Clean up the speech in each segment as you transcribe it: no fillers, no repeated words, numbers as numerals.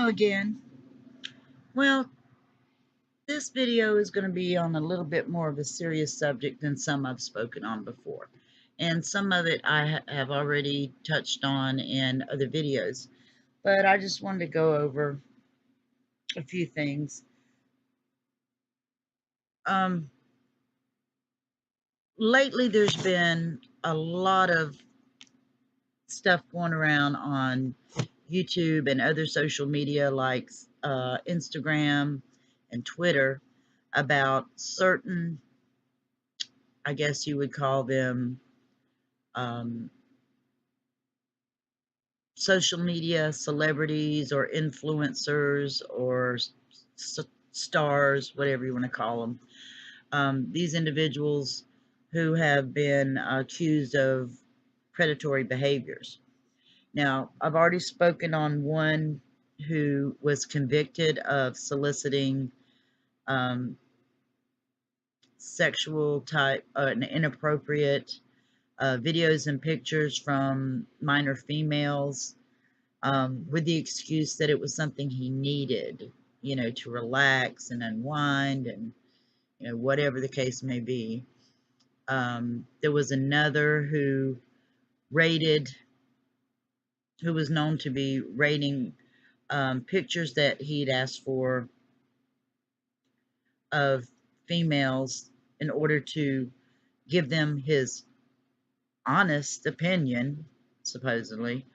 Hello again. Well, this video is going to be on a little bit more of a serious subject than some I've spoken on before. And some of it I have already touched on in other videos. But I just wanted to go over a few things. Lately, there's been a lot of stuff going around on YouTube and other social media like Instagram and Twitter about certain, I guess you would call them, um, social media celebrities or influencers or stars, whatever you want to call them. These individuals who have been accused of predatory behaviors. Now, I've already spoken on one who was convicted of soliciting sexual type, inappropriate videos and pictures from minor females, with the excuse that it was something he needed, to relax and unwind and, whatever the case may be. There was another who was known to be rating pictures that he'd asked for of females in order to give them his honest opinion, supposedly,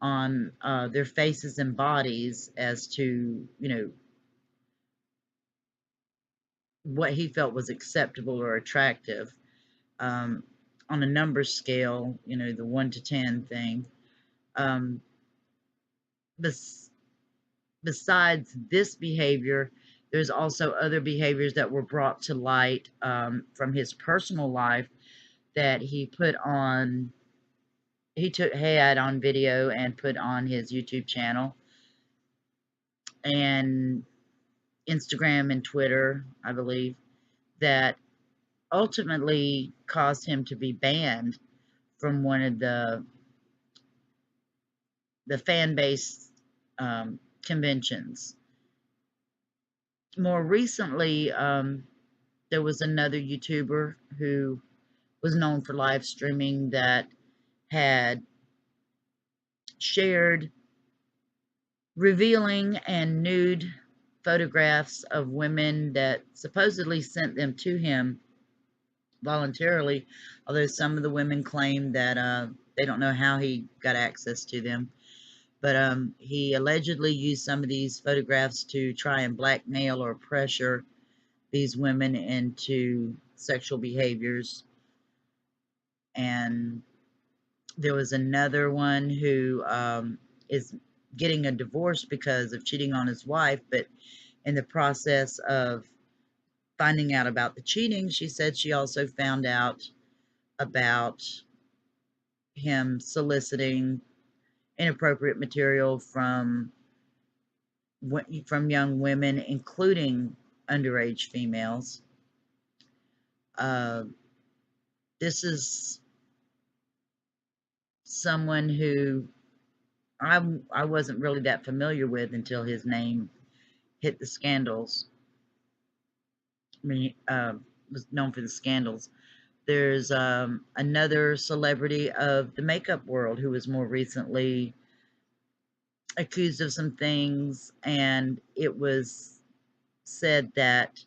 on their faces and bodies as to, what he felt was acceptable or attractive, on a number scale, the 1 to 10 thing. Besides this behavior, there's also other behaviors that were brought to light from his personal life that he had on video and put on his YouTube channel and Instagram and Twitter, I believe, that ultimately caused him to be banned from one of the fan-based conventions. More recently, there was another YouTuber who was known for live streaming that had shared revealing and nude photographs of women that supposedly sent them to him voluntarily, although some of the women claim that they don't know how he got access to them. But he allegedly used some of these photographs to try and blackmail or pressure these women into sexual behaviors. And there was another one who is getting a divorce because of cheating on his wife, but in the process of finding out about the cheating, she said she also found out about him soliciting inappropriate material from young women, including underage females. This is someone who I wasn't really that familiar with until his name hit the scandals. I mean, was known for the scandals. There's another celebrity of the makeup world who was more recently accused of some things, and it was said that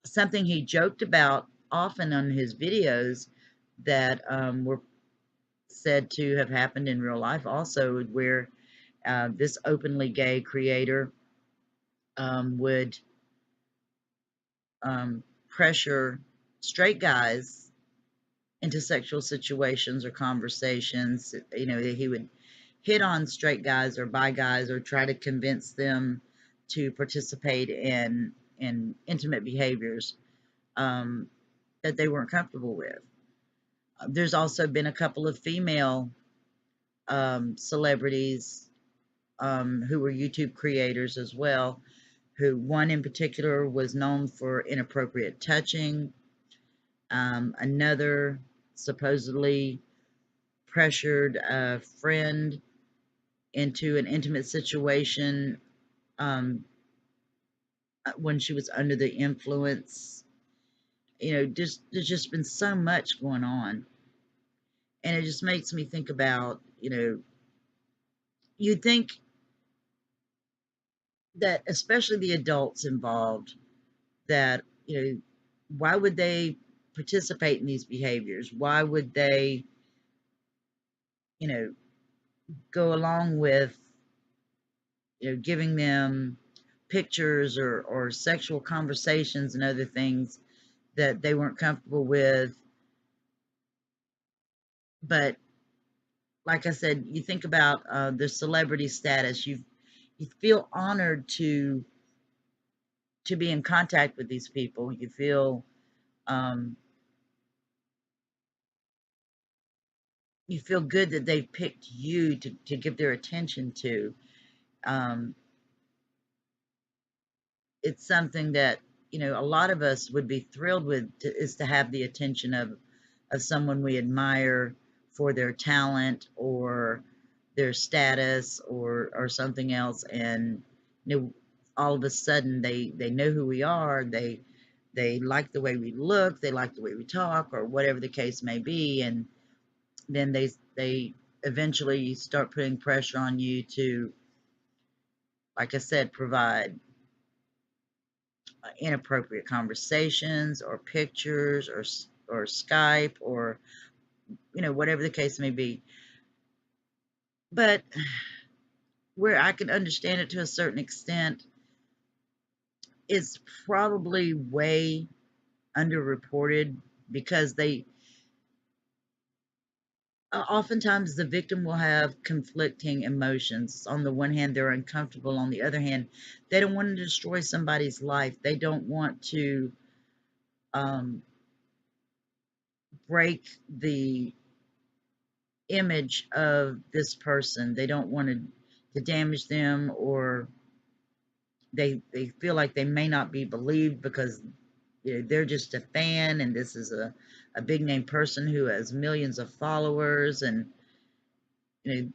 something he joked about often on his videos that were said to have happened in real life also, where this openly gay creator would pressure straight guys into sexual situations or conversations. He would hit on straight guys or bi guys or try to convince them to participate in intimate behaviors that they weren't comfortable with. There's also been a couple of female celebrities who were YouTube creators as well, who one in particular was known for inappropriate touching. Another supposedly pressured a friend into an intimate situation when she was under the influence. There's just been so much going on. And it just makes me think about, you'd think that especially the adults involved, that, why would they participate in these behaviors? Why would they, you know, go along with, giving them pictures or sexual conversations and other things that they weren't comfortable with? But like I said, you think about the celebrity status. You feel honored to be in contact with these people. You feel um, you feel good that they've picked you to give their attention to. Um, it's something that, a lot of us would be thrilled with, is to have the attention of someone we admire for their talent or their status or something else. And all of a sudden they know who we are. They like the way we look, they like the way we talk, or whatever the case may be. And then they eventually start putting pressure on you to, like I said, provide inappropriate conversations or pictures or Skype or whatever the case may be. But where I can understand it to a certain extent, it's probably way underreported, because they oftentimes the victim will have conflicting emotions. On the one hand, they're uncomfortable. On the other hand, they don't want to destroy somebody's life. They don't want to um, break the image of this person. They don't want to damage them, or they feel like they may not be believed because they're just a fan, and this is a big name person who has millions of followers. And you know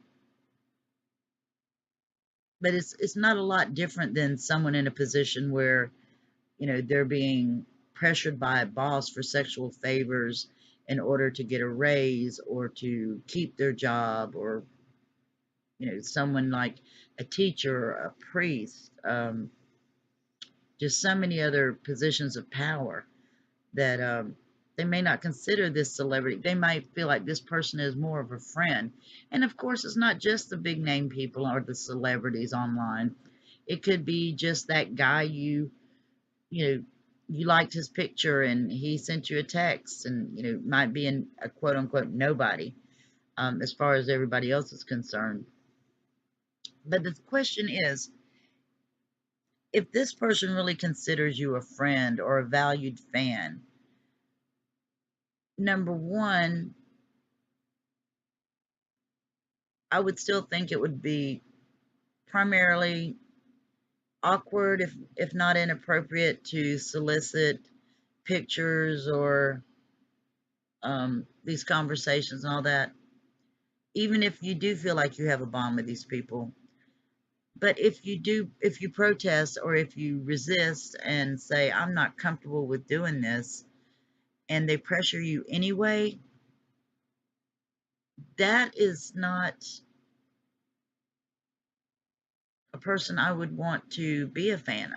but it's not a lot different than someone in a position where they're being pressured by a boss for sexual favors in order to get a raise or to keep their job, or someone like a teacher, a priest, just so many other positions of power that they may not consider this celebrity. They might feel like this person is more of a friend. And of course, it's not just the big name people or the celebrities online. It could be just that guy you know, you liked his picture and he sent you a text, and, might be a quote unquote nobody as far as everybody else is concerned. But the question is, if this person really considers you a friend or a valued fan, number one, I would still think it would be primarily awkward, if not inappropriate, to solicit pictures or these conversations and all that, even if you do feel like you have a bond with these people. But if you protest or if you resist and say, I'm not comfortable with doing this, and they pressure you anyway, that is not a person I would want to be a fan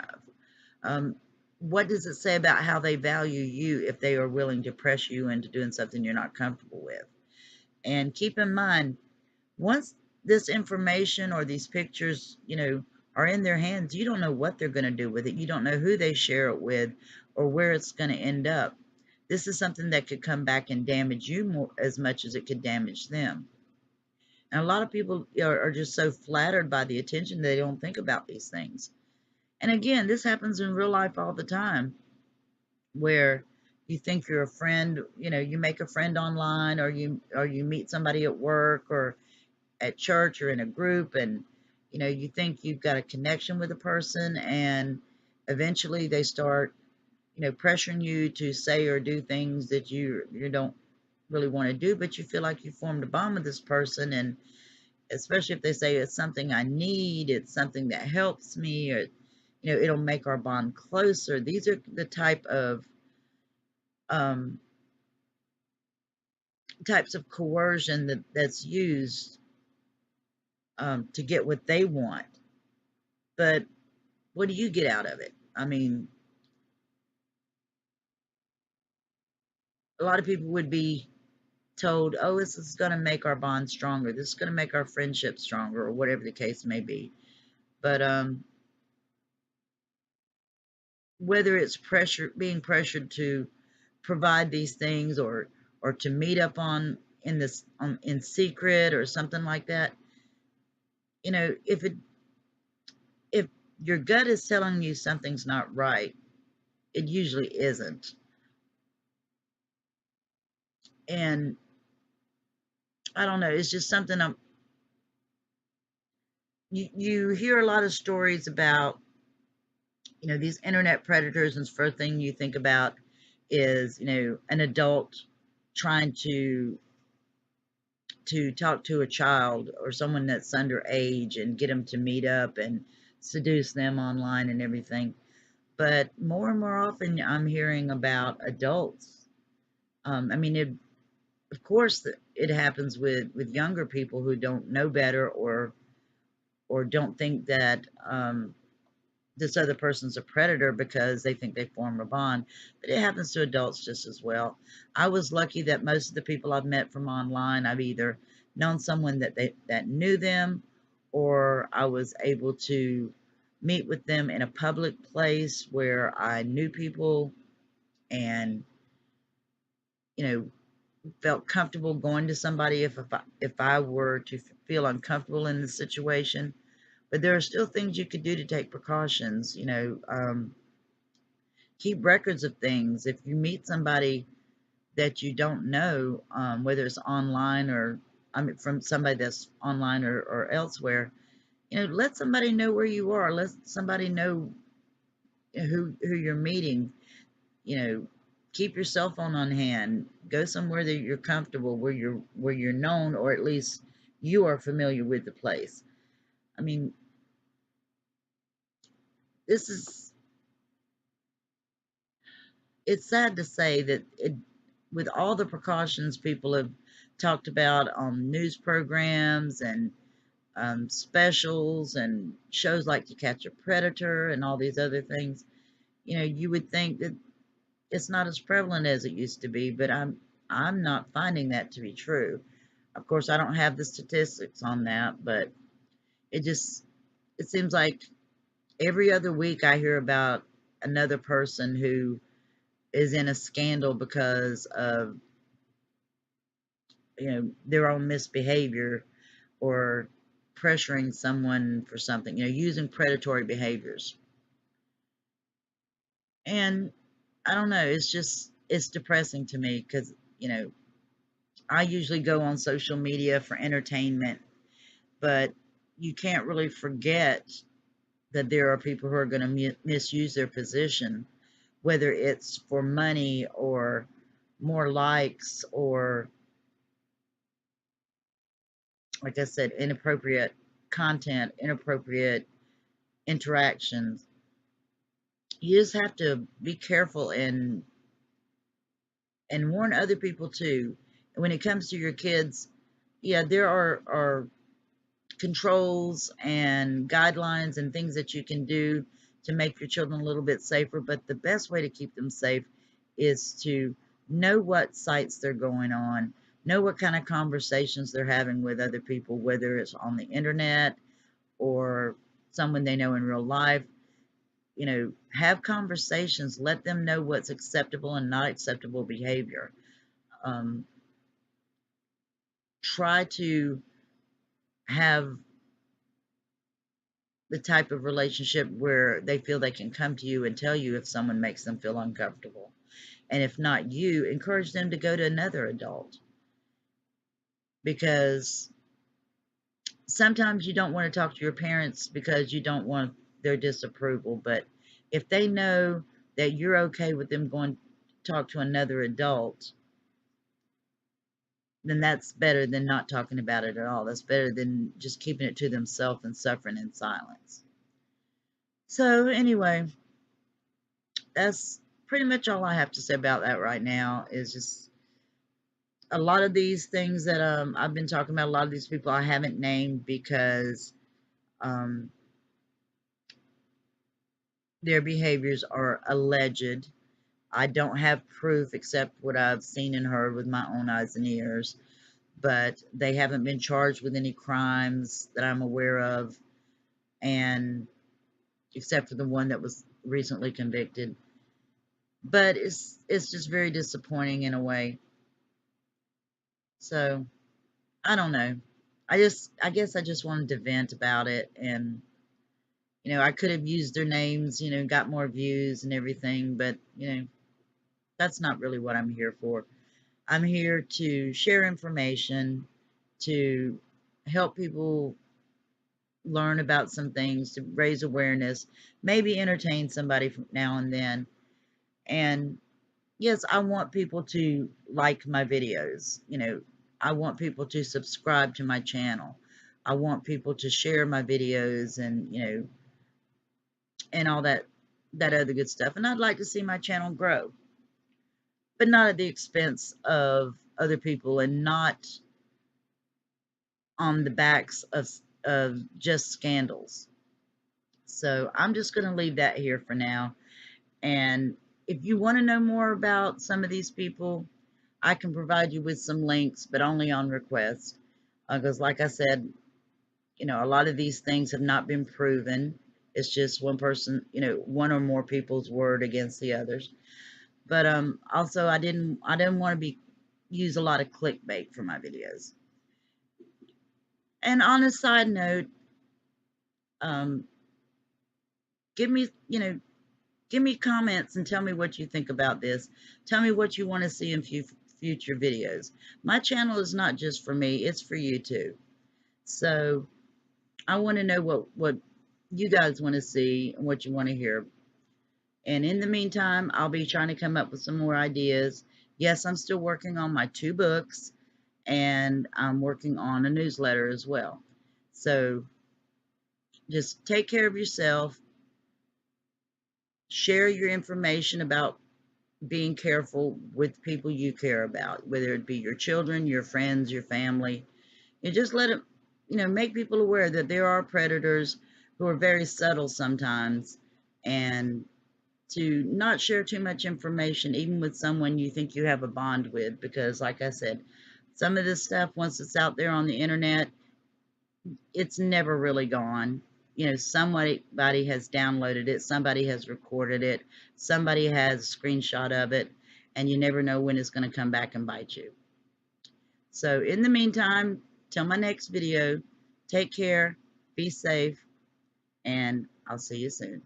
of. What does it say about how they value you if they are willing to pressure you into doing something you're not comfortable with? And keep in mind, once this information or these pictures, are in their hands, you don't know what they're going to do with it. You don't know who they share it with or where it's going to end up. This is something that could come back and damage you more, as much as it could damage them. And a lot of people are just so flattered by the attention, they don't think about these things. And again, this happens in real life all the time, where you think you're a friend, you make a friend online, or you meet somebody at work or at church or in a group, and you think you've got a connection with a person, and eventually they start pressuring you to say or do things that you don't really want to do, but you feel like you formed a bond with this person. And especially if they say it's something I need, it's something that helps me, or it'll make our bond closer. These are the um, types of coercion that's used to get what they want. But what do you get out of it? I mean, a lot of people would be told, oh, this is going to make our bond stronger. This is going to make our friendship stronger, or whatever the case may be. But whether it's being pressured to provide these things, or to meet up in secret or something like that, if your gut is telling you something's not right, it usually isn't. And I don't know, it's just something you hear a lot of stories about, these internet predators, and the first thing you think about is, an adult trying to talk to a child or someone that's underage and get them to meet up and seduce them online and everything. But more and more often, I'm hearing about adults. I mean, of course, it happens with younger people who don't know better, or don't think that this other person's a predator because they think they form a bond. But it happens to adults just as well. I was lucky that most of the people I've met from online, I've either known someone that knew them, or I was able to meet with them in a public place where I knew people, and felt comfortable going to somebody if I were to feel uncomfortable in the situation. But there are still things you could do to take precautions. Keep records of things. If you meet somebody that you don't know, whether it's online, or from somebody that's online or elsewhere, let somebody know where you are. Let somebody know who you're meeting. Keep your cell phone on hand. Go somewhere that you're comfortable, where you're known, or at least you are familiar with the place. I mean, this is it's sad to say that with all the precautions people have talked about on news programs and specials and shows like To Catch a Predator and all these other things, you would think that it's not as prevalent as it used to be, but I'm not finding that to be true. Of course, I don't have the statistics on that, but it seems like every other week I hear about another person who is in a scandal because of their own misbehavior, or pressuring someone for something, using predatory behaviors. And I don't know, it's depressing to me, because I usually go on social media for entertainment, but you can't really forget that there are people who are going to misuse their position, whether it's for money, or more likes, or, like I said, inappropriate content, inappropriate interactions. You just have to be careful, and warn other people too. When it comes to your kids, yeah, there are controls and guidelines and things that you can do to make your children a little bit safer, but the best way to keep them safe is to know what sites they're going on, know what kind of conversations they're having with other people, whether it's on the internet or someone they know in real life. Have conversations, let them know what's acceptable and not acceptable behavior. Um, Try to have the type of relationship where they feel they can come to you and tell you if someone makes them feel uncomfortable. And if not you, encourage them to go to another adult, because sometimes you don't want to talk to your parents because you don't want their disapproval. But if they know that you're okay with them going to talk to another adult, then that's better than not talking about it at all. That's better than just keeping it to themselves and suffering in silence. So anyway, that's pretty much all I have to say about that right now. Is just a lot of these things that I've been talking about. A lot of these people I haven't named because um, their behaviors are alleged. I don't have proof except what I've seen and heard with my own eyes and ears, but they haven't been charged with any crimes that I'm aware of, and except for the one that was recently convicted. But it's just very disappointing in a way. So I don't know. I guess I just wanted to vent about it, and I could have used their names, got more views and everything, but that's not really what I'm here for. I'm here to share information, to help people learn about some things, to raise awareness, maybe entertain somebody from now and then. And yes, I want people to like my videos. I want people to subscribe to my channel. I want people to share my videos and, and all that other good stuff. And I'd like to see my channel grow, but not at the expense of other people and not on the backs of just scandals. So I'm just going to leave that here for now. And if you want to know more about some of these people, I can provide you with some links, but only on request. Because like I said, a lot of these things have not been proven. It's just one person, one or more people's word against the others. But also I didn't want to use a lot of clickbait for my videos. And on a side note, um, give me, give me comments and tell me what you think about this. Tell me what you want to see in future videos. My channel is not just for me, it's for you too. So I want to know what you guys want to see and what you want to hear. And in the meantime, I'll be trying to come up with some more ideas. Yes, I'm still working on my 2 books, and I'm working on a newsletter as well. So just take care of yourself. Share your information about being careful with people you care about, whether it be your children, your friends, your family. You just let it, make people aware that there are predators who are very subtle sometimes, and to not share too much information, even with someone you think you have a bond with, because like I said, some of this stuff, once it's out there on the internet, it's never really gone. Somebody has downloaded it, somebody has recorded it, somebody has a screenshot of it, and you never know when it's going to come back and bite you. So in the meantime, till my next video, take care, be safe, and I'll see you soon.